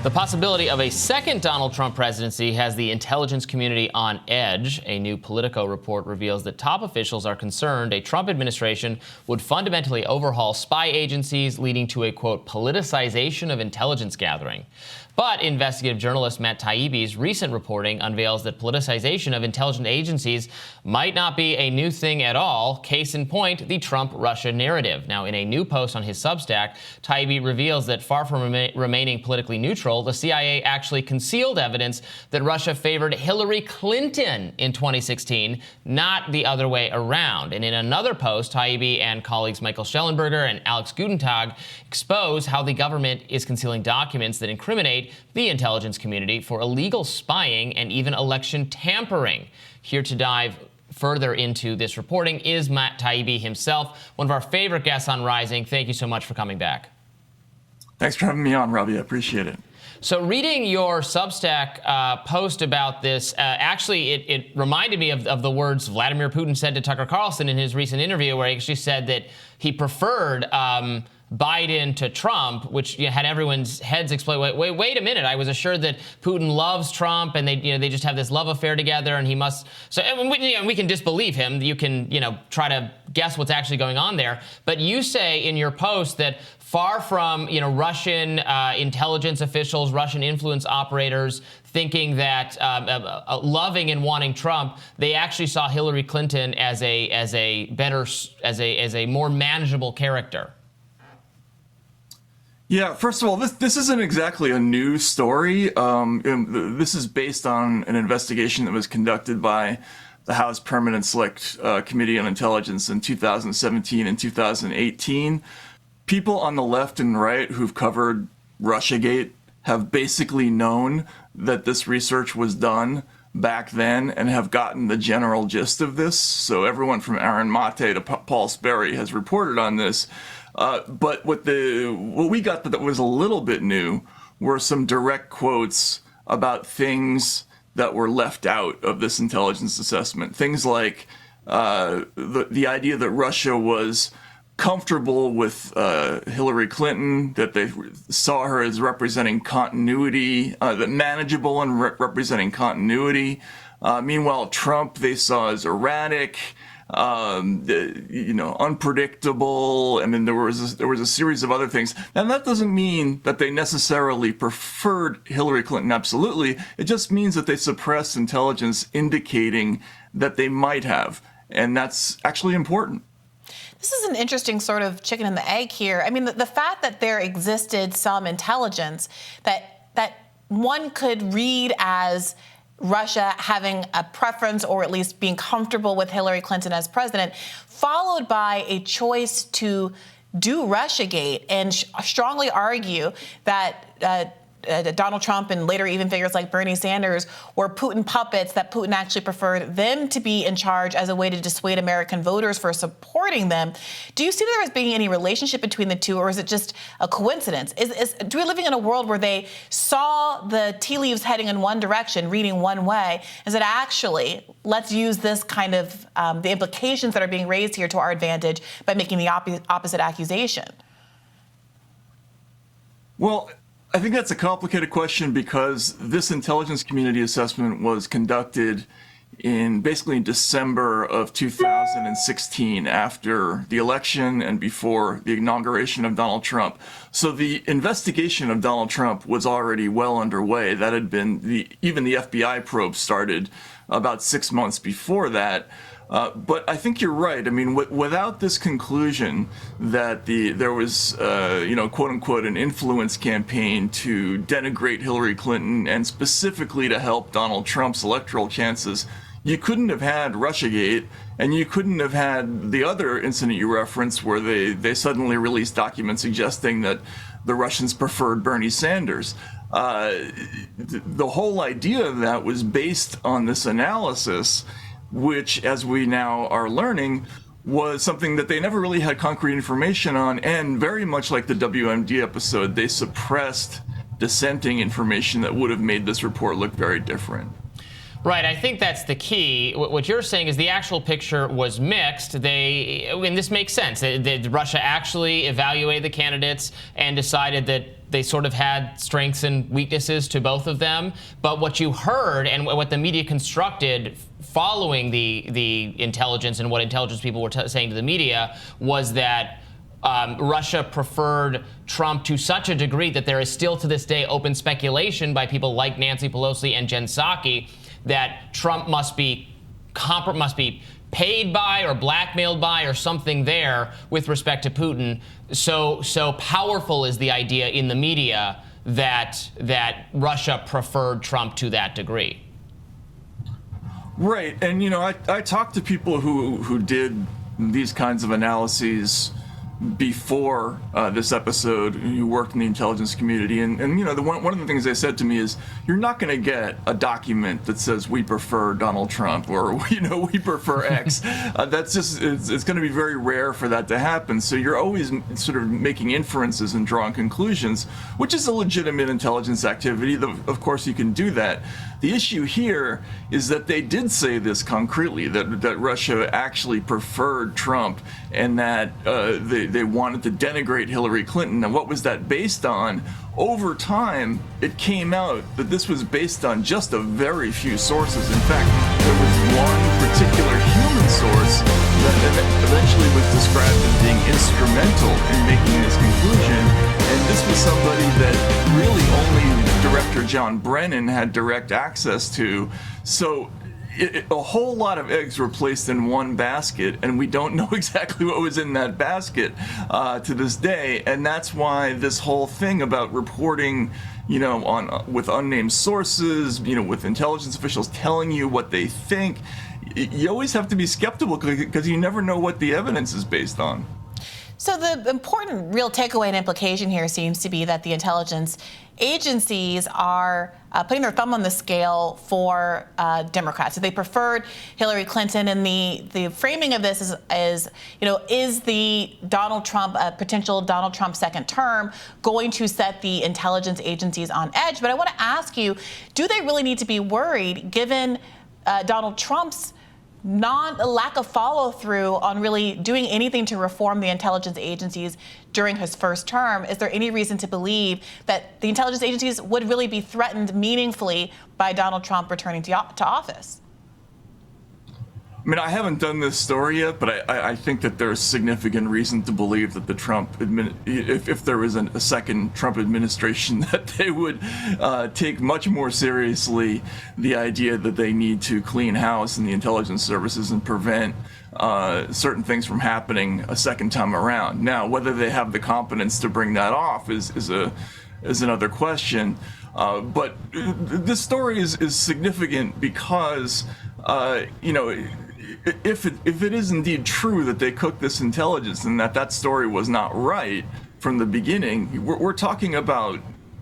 The possibility of a second Donald Trump presidency has the intelligence community on edge. A new Politico report reveals that top officials are concerned a Trump administration would fundamentally overhaul spy agencies, leading to a, quote, politicization of intelligence gathering. But investigative journalist Matt Taibbi's recent reporting unveils that politicization of intelligence agencies might not be a new thing at all. Case in point, the Trump-Russia narrative. Now, in a new post on his Substack, Taibbi reveals that far from remaining politically neutral, the CIA actually concealed evidence that Russia favored Hillary Clinton in 2016, not the other way around. And in another post, Taibbi and colleagues Michael Schellenberger and Alex Gutentag expose how the government is concealing documents that incriminate the intelligence community for illegal spying and even election tampering. Here to dive further into this reporting is Matt Taibbi himself, one of our favorite guests on Rising. Thank you so much for coming back. Thanks for having me on, Robbie. I appreciate it. So reading your Substack post about this, actually, it reminded me of the words Vladimir Putin said to Tucker Carlson in his recent interview, where he actually said that he preferred Biden to Trump, which had everyone's heads explode. Wait a minute! I was assured that Putin loves Trump, and they just have this love affair together, and he must. So and we can disbelieve him. You can try to guess what's actually going on there. But you say in your post that far from Russian intelligence officials, Russian influence operators thinking that loving and wanting Trump, they actually saw Hillary Clinton as a more manageable character. Yeah, first of all, this isn't exactly a new story. This is based on an investigation that was conducted by the House Permanent Select Committee on Intelligence in 2017 and 2018. People on the left and right who've covered Russiagate have basically known that this research was done back then and have gotten the general gist of this. So everyone from Aaron Mate to Paul Sperry has reported on this. But what we got that was a little bit new were some direct quotes about things that were left out of this intelligence assessment. Things like the idea that Russia was comfortable with Hillary Clinton, that they saw her as representing continuity, that manageable and representing continuity. Meanwhile, Trump they saw as erratic, unpredictable, and then there was a series of other things. And that doesn't mean that they necessarily preferred Hillary Clinton. Absolutely, it just means that they suppressed intelligence indicating that they might have, and that's actually important. This is an interesting sort of chicken and the egg here. I mean, the fact that there existed some intelligence that one could read as Russia having a preference or at least being comfortable with Hillary Clinton as president, followed by a choice to do Russiagate and strongly argue that Donald Trump and later even figures like Bernie Sanders were Putin puppets, that Putin actually preferred them to be in charge as a way to dissuade American voters for supporting them. Do you see there as being any relationship between the two, or is it just a coincidence? Do we living in a world where they saw the tea leaves heading in one direction, reading one way? Is it actually, let's use this kind of the implications that are being raised here to our advantage by making the opposite accusation? Well, I think that's a complicated question because this intelligence community assessment was conducted in December of 2016, after the election and before the inauguration of Donald Trump. So the investigation of Donald Trump was already well underway. That had been even the FBI probe started about 6 months before that. But I think you're right. I mean, without this conclusion that there was, quote unquote, an influence campaign to denigrate Hillary Clinton and specifically to help Donald Trump's electoral chances, you couldn't have had Russiagate, and you couldn't have had the other incident you referenced where they suddenly released documents suggesting that the Russians preferred Bernie Sanders. The whole idea of that was based on this analysis, which, as we now are learning, was something that they never really had concrete information on, and very much like the WMD episode, they suppressed dissenting information that would have made this report look very different. Right, I think that's the key. What you're saying is the actual picture was mixed. And this makes sense. Russia actually evaluated the candidates and decided that they sort of had strengths and weaknesses to both of them. But what you heard and what the media constructed following the intelligence and what intelligence people were saying to the media was that Russia preferred Trump to such a degree that there is still to this day open speculation by people like Nancy Pelosi and Jen Psaki that Trump must be paid by or blackmailed by or something there with respect to Putin. So powerful is the idea in the media that Russia preferred Trump to that degree. Right, and I talked to people who did these kinds of analyses before this episode, who worked in the intelligence community, and one of the things they said to me is, you're not going to get a document that says we prefer Donald Trump or we prefer X. That's just it's going to be very rare for that to happen. So you're always sort of making inferences and drawing conclusions, which is a legitimate intelligence activity. Of course, you can do that. The issue here is that they did say this concretely, that Russia actually preferred Trump and that they wanted to denigrate Hillary Clinton. And what was that based on? Over time, it came out that this was based on just a very few sources. In fact, there was one particular human source that eventually was described as being instrumental in making this conclusion. And this was somebody that really only Director John Brennan had direct access to. So a whole lot of eggs were placed in one basket, and we don't know exactly what was in that basket to this day. And that's why this whole thing about reporting, with unnamed sources, with intelligence officials telling you what they think, you always have to be skeptical because you never know what the evidence is based on. So the important real takeaway and implication here seems to be that the intelligence agencies are putting their thumb on the scale for Democrats. So they preferred Hillary Clinton, and the framing of this is the Donald Trump, potential Donald Trump second term, going to set the intelligence agencies on edge? But I want to ask you, do they really need to be worried given Donald Trump's lack of follow through on really doing anything to reform the intelligence agencies during his first term? Is there any reason to believe that the intelligence agencies would really be threatened meaningfully by Donald Trump returning to office? I mean, I haven't done this story yet, but I think that there's significant reason to believe that the if there was a second Trump administration, that they would take much more seriously the idea that they need to clean house in the intelligence services and prevent certain things from happening a second time around. Now, whether they have the competence to bring that off is another question. But this story is significant because, if it is indeed true that they cooked this intelligence and that story was not right from the beginning, we're talking about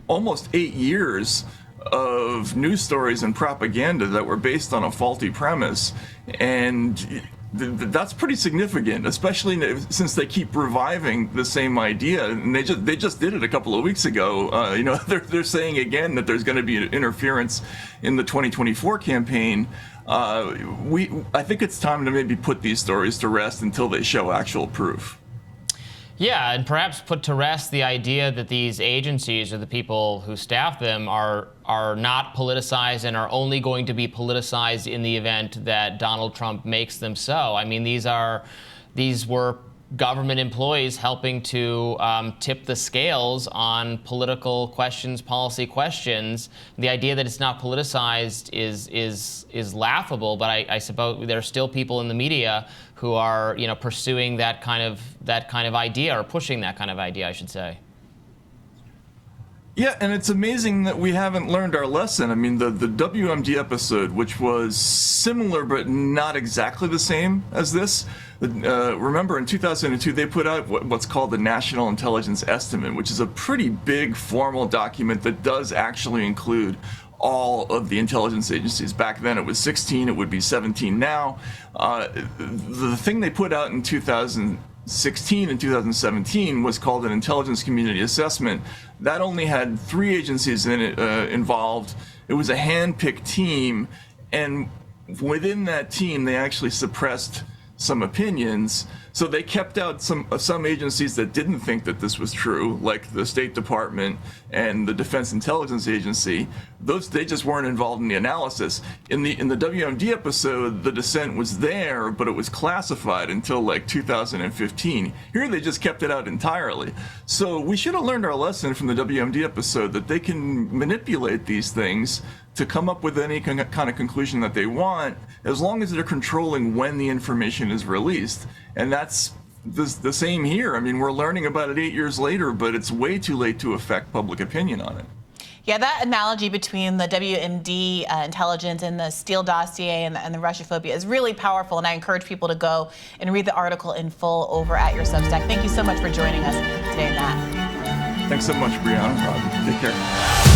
almost 8 years of news stories and propaganda that were based on a faulty premise. And that's pretty significant, especially since they keep reviving the same idea. And they just did it a couple of weeks ago. They're saying again that there's going to be interference in the 2024 campaign. I think it's time to maybe put these stories to rest until they show actual proof. Yeah, and perhaps put to rest the idea that these agencies or the people who staff them are not politicized and are only going to be politicized in the event that Donald Trump makes them so. I mean, these were government employees helping to tip the scales on political questions, policy questions. The idea that it's not politicized is laughable, but I suppose there are still people in the media who are pursuing that kind of idea, or pushing that kind of idea, I should say. Yeah, and it's amazing that we haven't learned our lesson. I mean, the WMD episode, which was similar but not exactly the same as this, remember in 2002 they put out what's called the National Intelligence Estimate, which is a pretty big formal document that does actually include all of the intelligence agencies. Back then it was 16, it would be 17 now. The thing they put out in 2016 and 2017 was called an Intelligence Community Assessment. That only had 3 agencies in it, involved. It was a hand-picked team, And within that team, they actually suppressed some opinions. So they kept out some agencies that didn't think that this was true, like the State Department and the Defense Intelligence Agency. They just weren't involved in the analysis. In the WMD episode, the dissent was there, but it was classified until like 2015. Here they just kept it out entirely. So we should have learned our lesson from the WMD episode that they can manipulate these things to come up with any kind of conclusion that they want, as long as they're controlling when the information is released. And that's the same here. I mean, we're learning about it 8 years later, but it's way too late to affect public opinion on it. Yeah, that analogy between the WMD intelligence and the Steele dossier and the Russophobia is really powerful, and I encourage people to go and read the article in full over at your Substack. Thank you so much for joining us today, Matt. Thanks so much, Brianna. Rob. Take care.